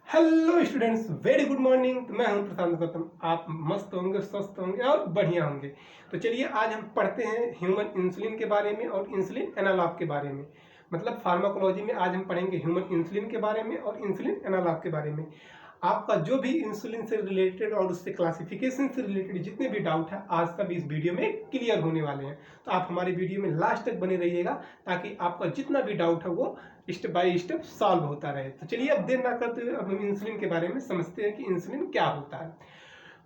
Hello students, very good morning. तो मैं हूं प्रशांत गौतम। आप मस्त होंगे, स्वस्थ होंगे और बढ़िया होंगे। तो चलिए आज हम पढ़ते हैं ह्यूमन इंसुलिन के बारे में और इंसुलिन एनालॉग के बारे में। मतलब फार्माकोलॉजी में आज हम पढ़ेंगे ह्यूमन इंसुलिन के बारे में और इंसुलिन एनालॉग के बारे में। आपका जो भी इंसुलिन से रिलेटेड और उससे क्लासिफिकेशन से रिलेटेड जितने भी डाउट है आज सब इस वीडियो में क्लियर होने वाले हैं। तो आप हमारी वीडियो में लास्ट तक बने रहिएगा ताकि आपका जितना भी डाउट है वो स्टेप बाय स्टेप सॉल्व होता रहे। तो चलिए अब देर ना करते हुए अब हम इंसुलिन के बारे में समझते हैं कि इंसुलिन क्या होता है।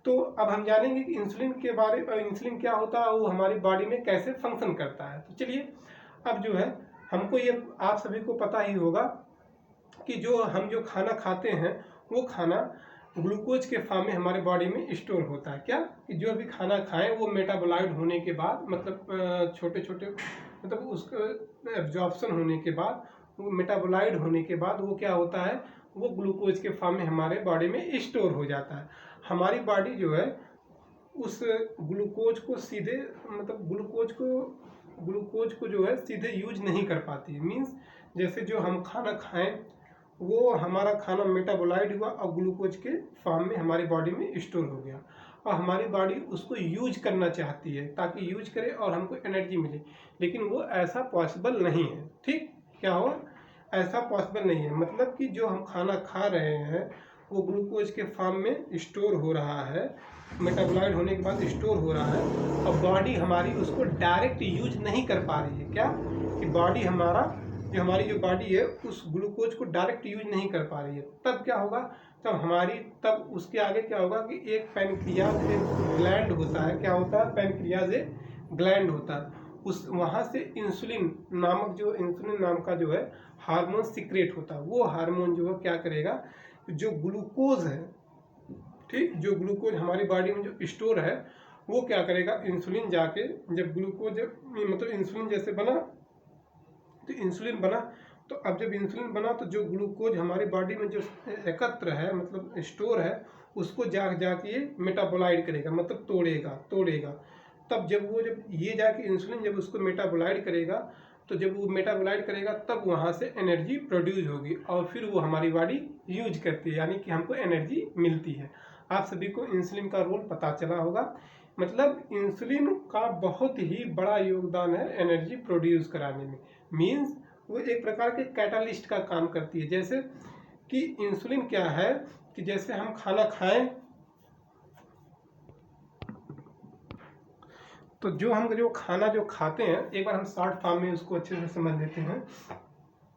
तो अब हम जानेंगे कि इंसुलिन के बारे में, इंसुलिन क्या होता है, वो हमारी बॉडी में कैसे फंक्शन करता है। तो चलिए अब जो है हमको ये आप सभी को पता ही होगा कि जो खाना खाते हैं वो खाना ग्लूकोज के फॉर्म में हमारे बॉडी में स्टोर होता है। क्या कि जो भी खाना खाएं वो मेटाबोलाइड होने के बाद मतलब छोटे छोटे मतलब उसका एब्जॉर्प्शन होने के बाद, वो मेटाबोलाइड होने के बाद वो क्या होता है, वो ग्लूकोज के फॉर्म में हमारे बॉडी में स्टोर हो जाता है। हमारी बॉडी जो है उस ग्लूकोज को सीधे मतलब ग्लूकोज को जो है सीधे यूज नहीं कर पाती है। मीन्स जैसे जो हम खाना खाएं वो हमारा खाना मेटाबोलाइड हुआ और ग्लूकोज के फॉर्म में हमारी बॉडी में स्टोर हो गया और हमारी बॉडी उसको यूज करना चाहती है ताकि यूज करे और हमको एनर्जी मिले, लेकिन वो ऐसा पॉसिबल नहीं है। ठीक, क्या हुआ, ऐसा पॉसिबल नहीं है। मतलब कि जो हम खाना खा रहे हैं वो ग्लूकोज के फॉर्म में स्टोर हो रहा है, मेटाबोलाइड होने के बाद स्टोर हो रहा है और बॉडी हमारी उसको डायरेक्ट यूज नहीं कर पा रही है। क्या कि बॉडी हमारी जो बॉडी है उस ग्लूकोज को डायरेक्ट यूज नहीं कर पा रही है। तब क्या होगा, तब उसके आगे क्या होगा कि एक पैनक्रियाज एक ग्लैंड होता है। क्या होता है, पैनक्रियाज एक ग्लैंड होता है। उस वहाँ से इंसुलिन नाम का जो है हार्मोन सीक्रेट होता है। वो हार्मोन जो है क्या करेगा, जो ग्लूकोज है, ठीक, जो ग्लूकोज हमारी बॉडी में जो स्टोर है वो क्या करेगा, इंसुलिन जाके जब ग्लूकोज मतलब इंसुलिन जैसे बना तो इंसुलिन बना, तो अब जब इंसुलिन बना तो जो ग्लूकोज हमारी बॉडी में जो एकत्र है मतलब स्टोर है उसको जाके मेटाबोलाइड करेगा, मतलब तोड़ेगा। तब जब ये जाके इंसुलिन जब उसको मेटाबोलाइड करेगा तो जब वो मेटाबोलाइड करेगा तब वहाँ से एनर्जी प्रोड्यूस होगी और फिर वो हमारी बॉडी यूज करती है, यानी कि हमको एनर्जी मिलती है। आप सभी को इंसुलिन का रोल पता चला होगा। मतलब इंसुलिन का बहुत ही बड़ा योगदान है एनर्जी प्रोड्यूस कराने में। मीन्स वो एक प्रकार के कैटालिस्ट का काम करती है। जैसे कि इंसुलिन क्या है कि जैसे हम खाना खाएं तो जो खाना जो खाते हैं, एक बार हम शॉर्ट फॉर्म में उसको अच्छे से समझ लेते हैं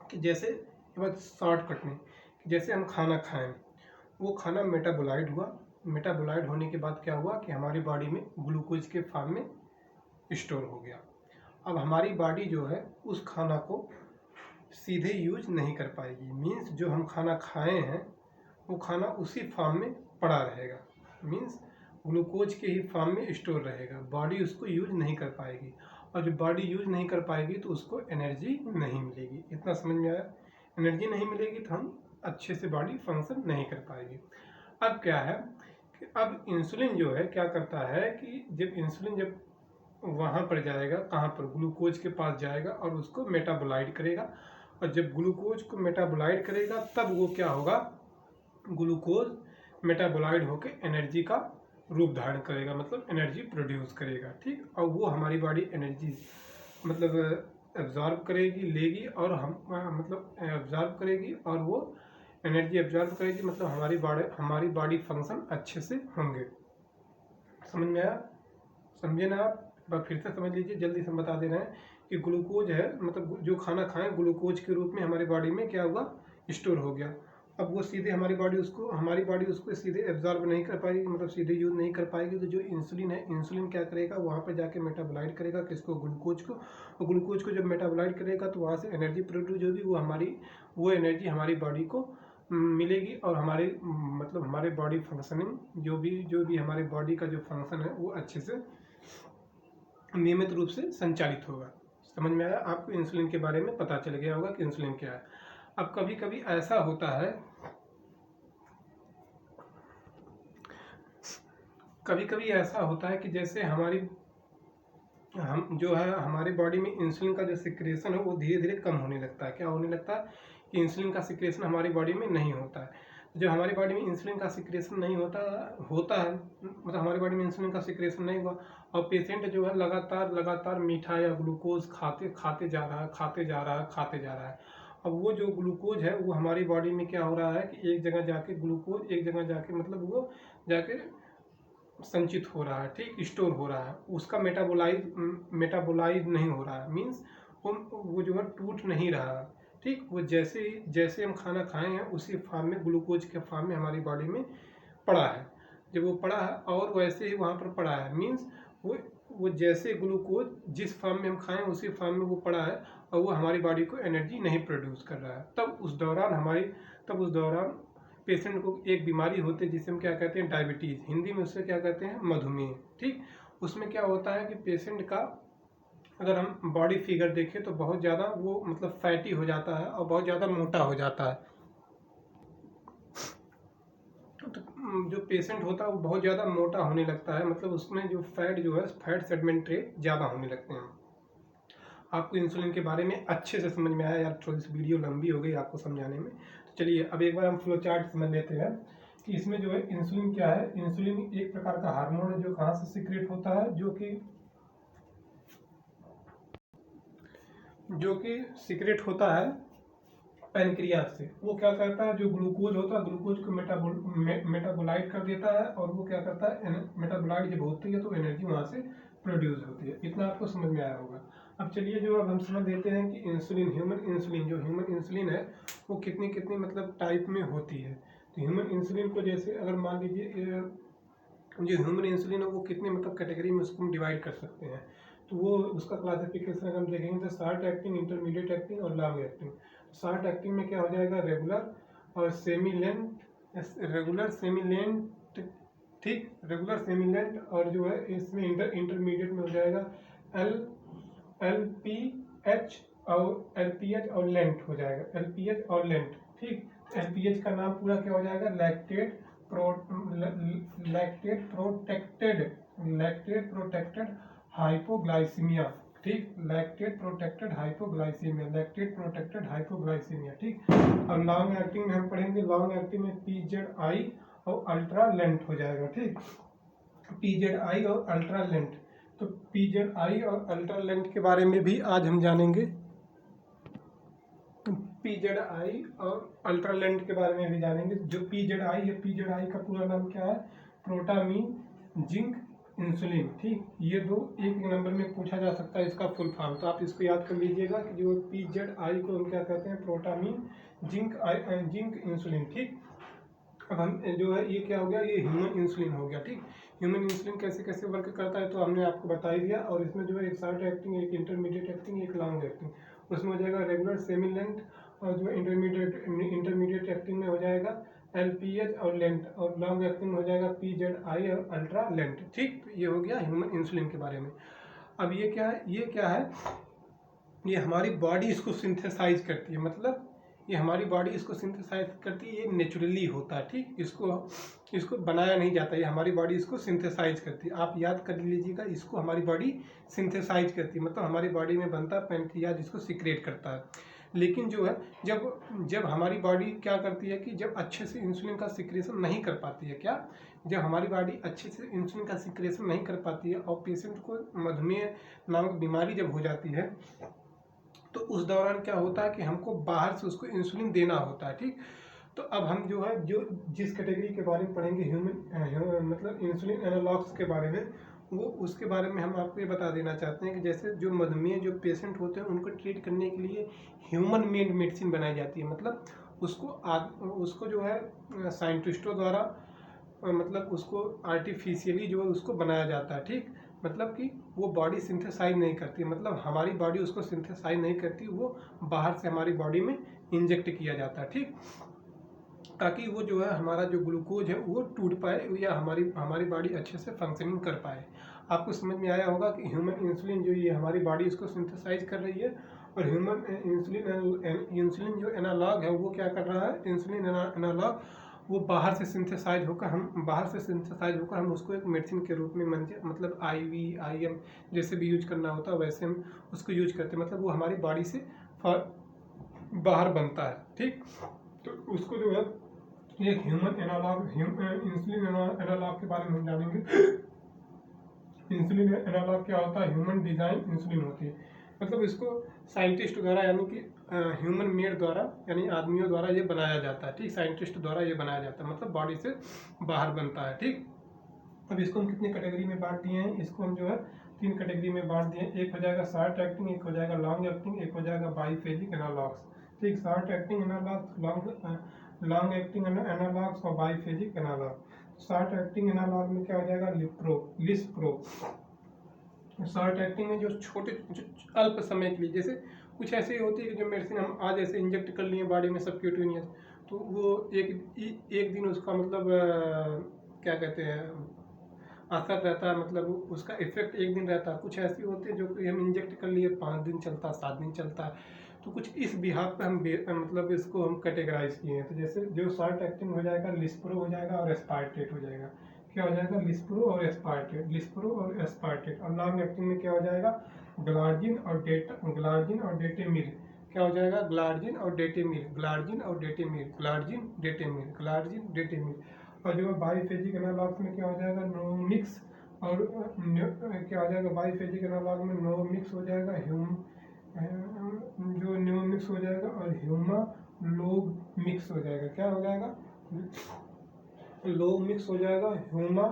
कि जैसे एक बार शॉर्टकट में जैसे हम खाना खाएं वो खाना मेटाबोलाइड हुआ, मेटाबोलाइड होने के बाद क्या हुआ कि हमारी बॉडी में ग्लूकोज के फॉर्म में स्टोर हो गया। अब हमारी बॉडी जो है उस खाना को सीधे यूज नहीं कर पाएगी। मीन्स जो हम खाना खाए हैं वो खाना उसी फॉर्म में पड़ा रहेगा, मीन्स ग्लूकोज के ही फॉर्म में स्टोर रहेगा। बॉडी उसको यूज नहीं कर पाएगी और जब बॉडी यूज नहीं कर पाएगी तो उसको एनर्जी नहीं मिलेगी। इतना समझ में आया, एनर्जी नहीं मिलेगी तो हम अच्छे से बॉडी फंक्शन नहीं कर पाएगी। अब क्या है कि अब इंसुलिन जो है क्या करता है कि जब इंसुलिन जब वहाँ पर जाएगा, कहाँ पर, ग्लूकोज के पास जाएगा और उसको मेटाबोलाइड करेगा और जब ग्लूकोज को मेटाबोलाइड करेगा तब वो क्या होगा, ग्लूकोज मेटाबोलाइड होकर एनर्जी का रूप धारण करेगा, मतलब एनर्जी प्रोड्यूस करेगा। ठीक, और वो हमारी बॉडी एनर्जी मतलब एब्जॉर्ब करेगी, लेगी और हम मतलब एब्जॉर्ब करेगी और वो एनर्जी एब्जॉर्ब करेगी, मतलब हमारी बॉडी फंक्शन अच्छे से होंगे। समझ में आया, समझे ना आप, फिर से समझ लीजिए, जल्दी से हम बता दे रहे हैं कि ग्लूकोज है मतलब जो खाना खाएं ग्लूकोज के रूप में हमारी बॉडी में क्या हुआ, स्टोर हो गया। अब वो सीधे हमारी बॉडी उसको सीधे एब्जॉर्ब नहीं कर पाएगी, मतलब सीधे यूज नहीं कर पाएगी। तो जो इंसुलिन है, इंसुलिन क्या करेगा, वहाँ पर जाके मेटाबोलाइड करेगा किसको, ग्लूकोज को। और ग्लूकोज को जब मेटाबोलाइड करेगा तो वहाँ से एनर्जी प्रोड्यूस होगी, वो एनर्जी हमारी बॉडी को मिलेगी और हमारे बॉडी फंक्शनिंग जो भी हमारे बॉडी का जो फंक्शन है वो अच्छे से नियमित रूप से संचालित होगा। समझ में आया आपको, इंसुलिन के बारे में पता चल गया होगा कि इंसुलिन क्या है। अब कभी कभी ऐसा होता है कि जैसे हमारे बॉडी में इंसुलिन का जो सिक्रेशन है वो धीरे धीरे कम होने लगता है। क्या होने लगता है कि इंसुलिन का सिक्रेशन हमारी बॉडी में नहीं होता है। जब हमारी बॉडी में इंसुलिन का सिक्रेशन नहीं होता होता है, मतलब हमारी बॉडी में इंसुलिन का सिक्रेशन नहीं हुआ और पेशेंट जो है लगातार मीठा या ग्लूकोज खाते जा रहा है। अब वो जो ग्लूकोज है वो हमारी बॉडी में क्या हो रहा है कि एक जगह जाके मतलब वो जाके संचित हो रहा है, ठीक, स्टोर हो रहा है, उसका मेटाबोलाइज नहीं हो रहा है, मीन्स वो जो है टूट नहीं रहा है, ठीक। वो जैसे हम खाना खाए हैं उसी फॉर्म में, ग्लूकोज के फॉर्म में हमारी बॉडी में पड़ा है। जब वो पड़ा है और वैसे ही वहाँ पर पड़ा है, मीन्स वो जैसे ग्लूकोज जिस फॉर्म में हम खाएं उसी फॉर्म में वो पड़ा है और वो हमारी बॉडी को एनर्जी नहीं प्रोड्यूस कर रहा है। तब उस दौरान पेशेंट को एक बीमारी होती है जिसे हम क्या कहते हैं, डायबिटीज़, हिंदी में उसे क्या कहते हैं, मधुमेह, ठीक। उसमें क्या होता है कि पेशेंट का अगर हम बॉडी फिगर देखें तो बहुत ज़्यादा वो मतलब फैटी हो जाता है और बहुत ज़्यादा मोटा हो जाता है। तो जो पेशेंट होता है वो बहुत ज़्यादा मोटा होने लगता है, मतलब उसमें जो फैट सेगमेंट ज़्यादा होने लगते हैं। आपको इंसुलिन के बारे में अच्छे से समझ में आया यार, थोड़ी सी वीडियो लंबी हो गई आपको समझाने में। तो चलिए अब एक बार हम फ्लो चार्ट समझ लेते हैं कि इसमें जो है इंसुलिन क्या है। इंसुलिन एक प्रकार का हार्मोन है जो कहाँ से सीक्रेट होता है, जो कि सीक्रेट होता है पैनक्रियाज से। वो क्या करता है, जो ग्लूकोज होता है ग्लूकोज को मेटाबोलाइट कर देता है और वो क्या करता है, मेटाबोलाइट जब होती है तो एनर्जी वहाँ से प्रोड्यूस होती है। इतना आपको समझ में आया होगा। अब चलिए जो अब हम समझ लेते हैं कि इंसुलिन, ह्यूमन इंसुलिन है वो कितनी मतलब टाइप में होती है। तो ह्यूमन इंसुलिन को जैसे अगर मान लीजिए जो ह्यूमन इंसुलिन है वो कितने मतलब कैटेगरी में उसको हम डिवाइड कर सकते हैं। तो वो उसका क्लासिफिकेशन अगर हम देखेंगे तो शॉर्ट एक्टिंग, इंटरमीडिएट एक्टिंग और लॉन्ग एक्टिंग। शॉर्ट एक्टिंग में क्या हो जाएगा, रेगुलर और सेमी लेंथ, ठीक, रेगुलर सेमी लेंथ। और जो है इसमें इंटरमीडिएट में हो जाएगा LPH और लेंथ हो जाएगा, LPH और लेंथ, ठीक। LPH का नाम पूरा क्या हो जाएगा, लैक्टेट प्रोटेक्टेड हाइपोग्लाइसीमिया, ठीक, लैक्टेट प्रोटेक्टेड हाइपोग्लाइसीमिया, ठीक। अब लॉन्ग एक्टिंग में हम पढ़ेंगे, लॉन्ग एक्टिंग में PZI और अल्ट्रा लेंथ हो जाएगा, ठीक, PZI और अल्ट्रा लेंथ। तो PZI और अल्ट्रा लेंथ के बारे में भी आज हम जानेंगे। PZI और अल्ट्रा लेंथ के बारे में भी जानेंगे। जो PZI है, PZI का पूरा नाम क्या है, प्रोटामीन जिंक इंसुलिन, ठीक। ये दो एक नंबर में पूछा जा सकता है इसका फुल फॉर्म, तो आप इसको याद कर लीजिएगा कि जो PZI को हम क्या कहते हैं, प्रोटामीन जिंक इंसुलिन, ठीक। अब हम जो है ये क्या हो गया, ये ह्यूमन इंसुलिन हो गया, ठीक। ह्यूमन इंसुलिन कैसे कैसे वर्क करता है तो हमने आपको बता ही दिया। और इसमें जो है एक शॉर्ट एक्टिंग, एक इंटरमीडिएट एक्टिंग, एक लॉन्ग एक्टिंग। उसमें हो जाएगा रेगुलर, सेमी लेंथ, और जो इंटरमीडिएट एक्टिंग में हो जाएगा LPH और लेंथ, और लॉन्ग एक्टिंग हो जाएगा PZI और अल्ट्रा लेंथ, ठीक। तो ये हो गया ह्यूमन इंसुलिन के बारे में। अब ये क्या है, ये हमारी बॉडी इसको सिंथेसाइज करती है, मतलब ये हमारी बॉडी इसको सिंथेसाइज करती है, ये नेचुरली होता है, ठीक। इसको बनाया नहीं जाता, ये हमारी बॉडी इसको सिंथेसाइज करती है। आप याद कर लीजिएगा, इसको हमारी बॉडी सिंथेसाइज करती है, मतलब हमारी बॉडी में बनता है, पैनक्रियाज जिसको सिक्रेट करता है। लेकिन जो है जब हमारी बॉडी क्या करती है कि जब अच्छे से इंसुलिन का सिक्रेशन नहीं कर पाती है, जब हमारी बॉडी अच्छे से इंसुलिन का सिक्रेशन नहीं कर पाती है और पेशेंट को मधुमेह नामक बीमारी जब हो जाती है तो उस दौरान क्या होता है कि हमको बाहर से उसको इंसुलिन देना होता है, ठीक। तो अब हम जो है जिस कैटेगरी के बारे में पढ़ेंगे, ह्यूमन मतलब इंसुलिन एनालॉग्स के बारे में, वो उसके बारे में हम आपको ये बता देना चाहते हैं कि जैसे जो मधुमेह जो पेशेंट होते हैं उनको ट्रीट करने के लिए ह्यूमन मेड मेडिसिन बनाई जाती है, मतलब उसको जो है साइंटिस्टों द्वारा मतलब उसको आर्टिफिशियली जो है उसको बनाया जाता है, ठीक। मतलब कि वो बॉडी सिंथेसाइज नहीं करती, मतलब हमारी बॉडी उसको सिंथेसाइज नहीं करती, वो बाहर से हमारी बॉडी में इंजेक्ट किया जाता है, ठीक, ताकि वो जो है हमारा जो ग्लूकोज है वो टूट पाए या हमारी बॉडी अच्छे से फंक्शनिंग कर पाए। आपको समझ में आया होगा कि ह्यूमन इंसुलिन जो ये हमारी बॉडी इसको सिंथेसाइज कर रही है, और ह्यूमन इंसुलिन जो एनालॉग है वो क्या कर रहा है, इंसुलिन एनालॉग वो बाहर से सिंथेसाइज होकर हम उसको एक मेडिसिन के रूप में मतलब IV IM जैसे भी यूज करना होता है वैसे हम उसको यूज करते हैं, मतलब वो हमारी बॉडी से बाहर बनता है, ठीक। तो उसको जो है एक ह्यूमन एनालॉग इंसुलिन एनालॉग के बारे में हम जानेंगे। इंसुलिन एनालॉग क्या होता है? ह्यूमन डिजाइन इंसुलिन होती है, मतलब इसको साइंटिस्ट द्वारा यानी कि ह्यूमन मेड द्वारा यानी आदमियों द्वारा ये बनाया जाता है, ठीक, साइंटिस्ट द्वारा ये बनाया जाता है, मतलब बॉडी से बाहर बनता है, ठीक। अब इसको हम कितनी कैटेगरी में बांट दिए हैं? इसको हम जो है 3 कैटेगरी में बांट दिए। एक हो जाएगा शॉर्ट एक्टिंग, एक हो जाएगा लॉन्ग एक्टिंग, एक हो जाएगा बाईफेजिक एनालॉग्स, ठीक। Short acting analogues, long acting analogues और biphasic analogue. Short acting analogue में क्या हो जाएगा? लिस्प्रो। शॉर्ट एक्टिंग में जो छोटे अल्प समय के लिए, जैसे कुछ ऐसी होती है कि जो मेडिसिन हम आज ऐसे इंजेक्ट कर लिए बॉडी में सबक्यूटेनियस, तो वो एक दिन उसका मतलब क्या कहते हैं असर रहता है, मतलब उसका इफेक्ट एक दिन रहता है। कुछ ऐसी होती है जो कि हम इंजेक्ट कर लिए 5 दिन चलता है, 7 दिन चलता है। तो कुछ इस बिहाफ पे हम मतलब इसको हम कैटेगराइज किए हैं। तो जैसे जो शॉर्ट एक्टिंग हो जाएगा, लिस्प्रो हो जाएगा और एस्पार्टेट हो जाएगा। क्या हो जाएगा? लिस्प्रो और एस्पार्टेट, लिस्प्रो और एस्पार्टेट। और लॉन्ग एक्टिंग में क्या हो जाएगा? ग्लार्जिन और डेटेमिर। क्या हो जाएगा? ग्लार्जिन और डेटेमिर, ग्लार्जिन और डेटेमिर, ग्लार्जिन डेटेमिर, ग्लार्जिन डेटेमिर। और जो बाईफेजिक एनालॉग में क्या हो जाएगा? नोमिक्स और क्या हो जाएगा? बाईफेजिक एनालॉग में नोमिक्स हो जाएगा, जो न्यूमिक्स हो जाएगा और ह्यूमा लोग मिक्स हो जाएगा। क्या हो जाएगा? लो मिक्स हो जाएगा, ह्यूमा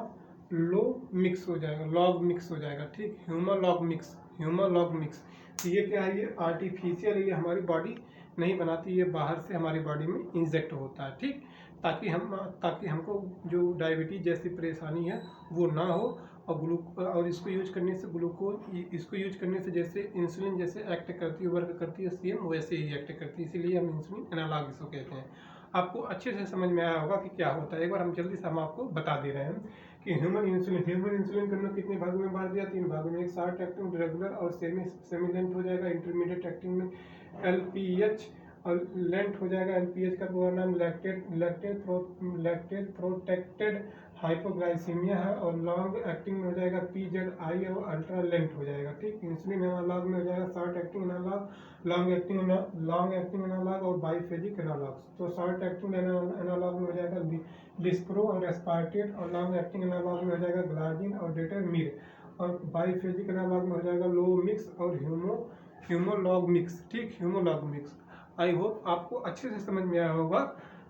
लो मिक्स हो जाएगा, लॉग मिक्स हो जाएगा, ठीक। Huma log mix, Huma log mix. तो ये क्या है? ये आर्टिफिशियल, ये हमारी बॉडी नहीं बनाती, ये बाहर से हमारी बॉडी में इंजेक्ट होता है, ठीक। ताकि हमको जो डायबिटीज जैसी परेशानी है वो ना हो। और इसको यूज करने से इसको यूज करने से जैसे इंसुलिन जैसे एक्ट करती है, वर्क करती है, सेम वैसे ही एक्ट करती है, इसीलिए हम इंसुलिन एनालॉग इसको कहते हैं। आपको अच्छे से समझ में आया होगा कि क्या होता है। एक बार हम जल्दी से हम आपको बता दे रहे हैं कि ह्यूमन इंसुलिन को हमने कितने भागों में बांट दिया? 3 भागों में। एक शॉर्ट एक्टिंग, रेगुलर और सेमी लेंथ हो जाएगा। इंटरमीडिएट एक्टिंग में एलपीएच और लेंथ हो जाएगा। एलपीएच का पूरा नाम लैक्टेट प्रोटेक्टेड हाइपोग्लाइसीमिया है। और लॉन्ग एक्टिंग में हो जाएगा पीजेडआई और अल्ट्रा लेंथ हो जाएगा, ठीक। इंसुलिन एनालॉग में हो जाएगा short acting analogue, long acting analogue और बाईफेजिक एनालॉग। तो शॉर्ट एक्टिंग एनालॉग में हो जाएगा लिस्प्रो और एस्पार्टेट, और लॉन्ग एक्टिंग एनालॉग में हो जाएगा ग्लार्जिन और डेटेमिर, और बाईफेजिक एनालॉग में हो जाएगा लो मिक्स और ह्यूमोलॉग मिक्स, ठीक, ह्यूमोलॉग मिक्स। आई होप आपको अच्छे से समझ में आया होगा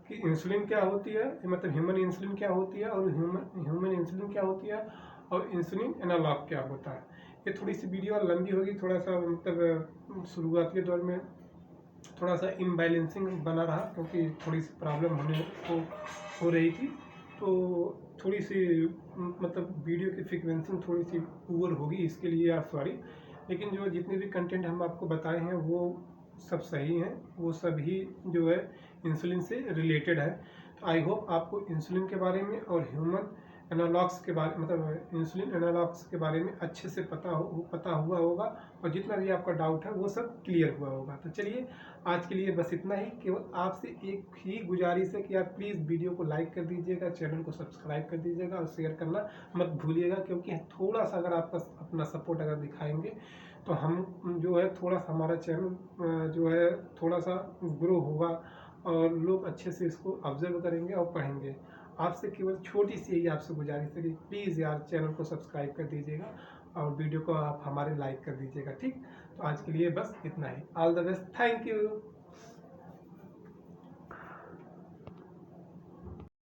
कि इंसुलिन क्या होती है, मतलब ह्यूमन इंसुलिन क्या होती है, और ह्यूमन इंसुलिन क्या होती है, और इंसुलिन एनालॉग क्या होता है। ये थोड़ी सी वीडियो लंबी होगी, थोड़ा सा मतलब शुरुआत के दौर में थोड़ा सा इम्बैलेंसिंग बना रहा, क्योंकि थोड़ी सी प्रॉब्लम हो रही थी। तो थोड़ी सी मतलब वीडियो की फ्रीक्वेंसी थोड़ी सी पुअर होगी, इसके लिए आप सॉरी। लेकिन जो जितने भी कंटेंट हम आपको बताए हैं वो सब सही हैं, वो सभी जो है इंसुलिन से रिलेटेड है। तो आई होप आपको इंसुलिन के बारे में और ह्यूमन एनालॉग्स के बारे मतलब इंसुलिन एनालॉग्स के बारे में अच्छे से पता हुआ होगा, और जितना भी आपका डाउट है वो सब क्लियर हुआ होगा। तो चलिए आज के लिए बस इतना ही। केवल आपसे एक ही गुजारिश है कि आप प्लीज़ वीडियो को लाइक कर दीजिएगा, चैनल को सब्सक्राइब कर दीजिएगा और शेयर करना मत भूलिएगा, क्योंकि थोड़ा सा अगर आपका अपना सपोर्ट अगर दिखाएंगे तो हम जो है थोड़ा सा हमारा चैनल जो है थोड़ा सा ग्रो होगा, और लोग अच्छे से इसको ऑब्जर्व करेंगे और पढ़ेंगे। आपसे केवल छोटी सी यही आपसे गुजारिश है कि प्लीज़ यार चैनल को सब्सक्राइब कर दीजिएगा और वीडियो को आप हमारे लाइक कर दीजिएगा, ठीक। तो आज के लिए बस इतना ही। All the best, thank you.